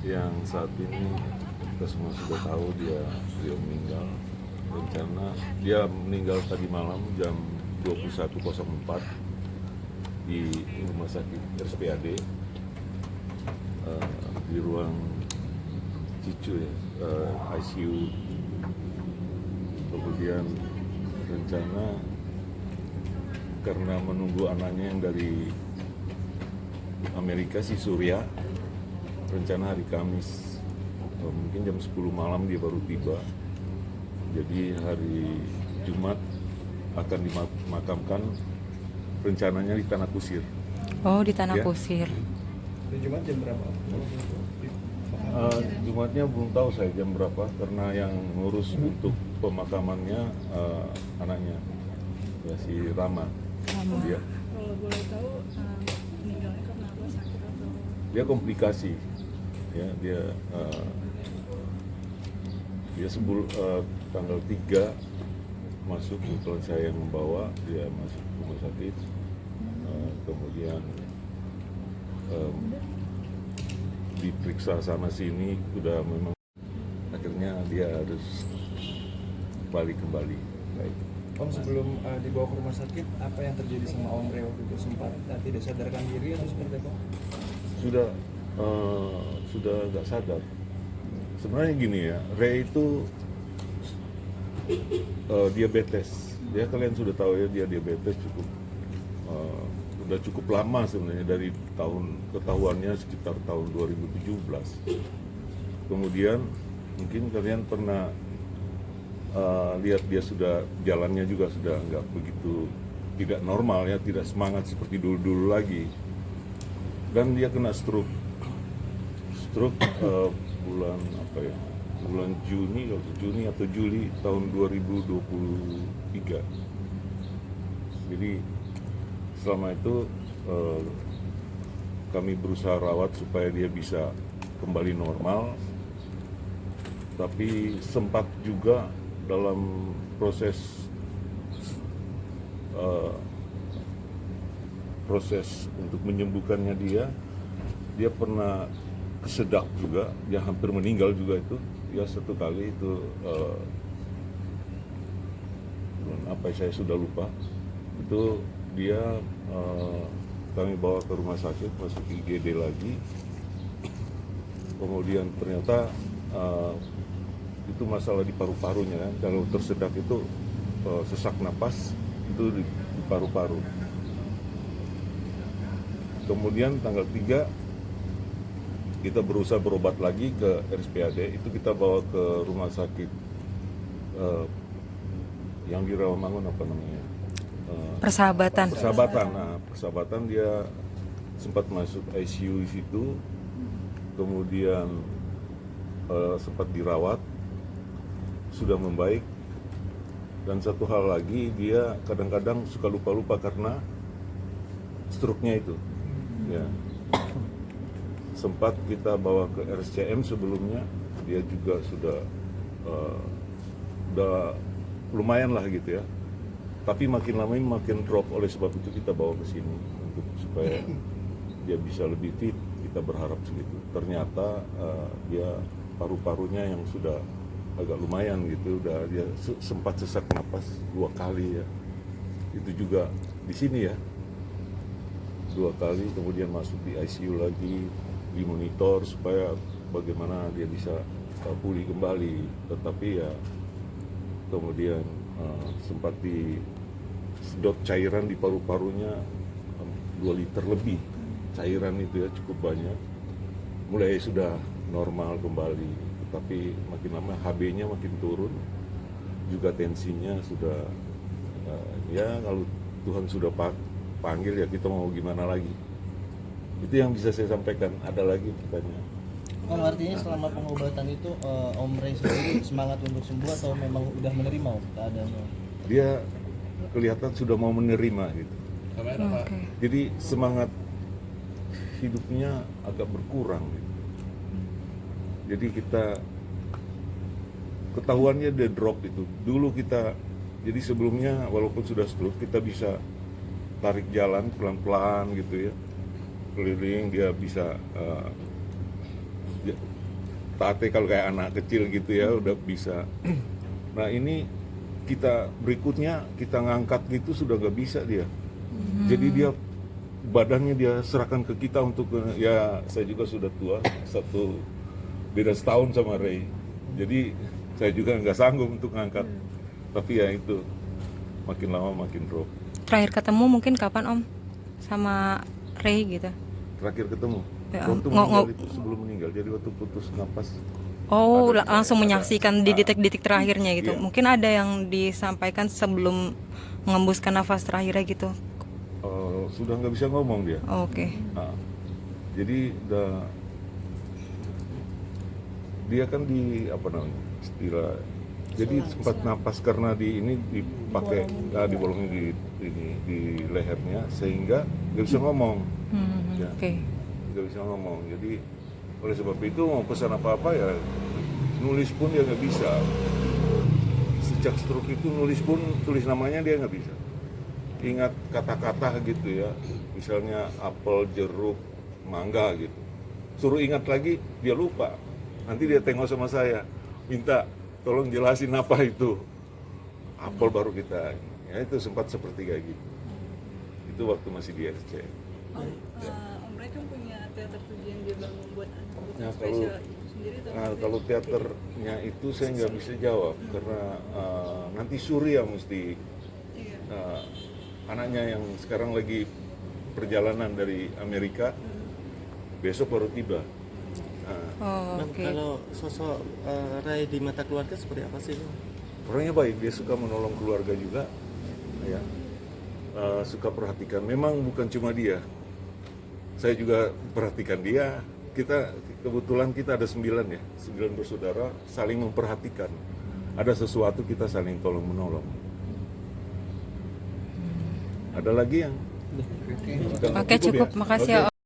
yang saat ini kita semua sudah tahu dia meninggal. Rencana dia meninggal tadi malam jam 21.04 di rumah sakit RSPAD di ruang Cicu ya, ICU. Kemudian rencana karena menunggu anaknya yang dari Amerika, si Surya, rencana hari Kamis, mungkin jam 10 malam dia baru tiba. Jadi hari Jumat akan dimakamkan, rencananya di Tanah Kusir. Oh, di Tanah Ya. Kusir. Di Jumat jam berapa? Jumatnya belum tahu saya jam berapa, karena yang ngurus untuk pemakamannya anaknya, ya, si Rama. Dia, Kalau boleh tahu meninggalnya karena apa, sakit atau? dia komplikasi, ya dia tanggal 3 masuk, kebetulan saya yang membawa dia masuk rumah sakit, kemudian diperiksa sana sini, udah memang akhirnya dia harus balik kembali. Baik. Om, sebelum dibawa ke rumah sakit, apa yang terjadi sama Om Reo itu? Sempat tidak sadarkan diri atau seperti apa? Sudah nggak sadar. Sebenarnya gini ya, Ray itu diabetes. Dia, kalian sudah tahu ya, dia diabetes udah cukup lama sebenarnya, dari tahun ketahuannya sekitar tahun 2017. Kemudian mungkin kalian pernah lihat dia sudah, jalannya juga sudah nggak begitu, tidak normal ya, tidak semangat seperti dulu-dulu lagi. Dan dia kena stroke bulan apa ya, bulan Juni atau Juli tahun 2023. Jadi selama itu kami berusaha rawat supaya dia bisa kembali normal, tapi sempat juga dalam proses untuk menyembuhkannya dia pernah kesedak juga, dia hampir meninggal juga itu. Ya, satu kali itu bulan apa saya sudah lupa, itu dia kami bawa ke rumah sakit, masuk IGD lagi. Kemudian ternyata itu masalah di paru-parunya kan. Kalau tersedak itu sesak napas itu di paru-paru. Kemudian tanggal 3 kita berusaha berobat lagi ke RSPAD, itu kita bawa ke rumah sakit yang di Rawamangun, apa namanya? Persahabatan. Nah, Persahabatan dia sempat masuk ICU di situ, kemudian sempat dirawat, sudah membaik. Dan satu hal lagi, dia kadang-kadang suka lupa-lupa karena stroke-nya itu. Ya. Sempat kita bawa ke RSCM sebelumnya, dia juga sudah udah lumayan lah gitu ya. Tapi makin lama makin drop, oleh sebab itu kita bawa ke sini untuk supaya dia bisa lebih fit. Kita berharap segitu. Ternyata dia paru-parunya yang sudah agak lumayan gitu, udah dia sempat sesak napas 2 kali ya. Itu juga di sini ya, 2 kali, kemudian masuk di ICU lagi, dimonitor supaya bagaimana dia bisa pulih kembali. Tetapi ya kemudian sempat disedot cairan di paru-parunya 2 liter lebih cairan itu ya, cukup banyak. Mulai sudah normal kembali, tetapi makin lama HB-nya makin turun, juga tensinya sudah ya kalau Tuhan sudah panggil ya, kita mau gimana lagi. Itu yang bisa saya sampaikan. Ada lagi pertanyaan? Om, artinya selama pengobatan itu Om Ray sendiri semangat untuk sembuh atau memang udah menerima keadaannya? Dia kelihatan sudah mau menerima gitu. Oke. Jadi semangat hidupnya agak berkurang gitu. Jadi kita ketahuannya dia drop itu. Dulu kita, jadi sebelumnya walaupun sudah stroke, kita bisa tarik jalan pelan-pelan gitu ya, keliling, dia bisa Tate kalau kayak anak kecil gitu ya udah bisa. Nah ini kita berikutnya kita ngangkat gitu sudah nggak bisa dia. Jadi dia badannya dia serahkan ke kita untuk ya saya juga sudah tua, beda setahun sama Ray. Jadi saya juga nggak sanggup untuk ngangkat. Tapi ya itu makin lama makin drop. Terakhir ketemu mungkin kapan Om sama Ray gitu? Terakhir ketemu Ya, waktu ngo- meninggal ngo- itu sebelum meninggal. Jadi waktu putus napas. Oh, Ada- langsung ada- menyaksikan di detik-detik terakhirnya gitu. Iya. Mungkin ada yang disampaikan sebelum mengembuskan nafas terakhirnya gitu. Sudah nggak bisa ngomong dia. Oke. Nah, jadi dia kan di apa namanya istilah. Jadi sempat napas karena di ini dipakai dibolongin di lehernya sehingga nggak bisa ngomong. Ya. Oke. Nggak bisa ngomong. Jadi oleh sebab itu mau pesan apa-apa ya nulis pun dia nggak bisa. Sejak stroke itu nulis pun tulis namanya dia nggak bisa. Ingat kata-kata gitu ya, misalnya apel, jeruk, mangga gitu. Suruh ingat lagi dia lupa. Nanti dia tengok sama saya, minta tolong jelasin apa itu. Apel baru kita. Ya itu sempat seperti kayak gitu. Itu waktu masih di RC. Om Ray kan punya teater tujuh yang dia bangun buat Nah, spesial itu sendiri tuh. kalau teaternya itu saya nggak bisa jawab karena nanti Surya mesti anaknya yang sekarang lagi perjalanan dari Amerika besok baru tiba. Nah, Oh, Bang, oke. kalau sosok Ray di mata keluarga seperti apa sih? orangnya baik, dia suka menolong keluarga juga, ya. Suka perhatikan. Memang bukan cuma dia, saya juga perhatikan dia. Kita kebetulan kita ada 9 ya, 9 bersaudara saling memperhatikan. Ada sesuatu kita saling tolong menolong. Ada lagi yang Oke, cukup. Makasih ya.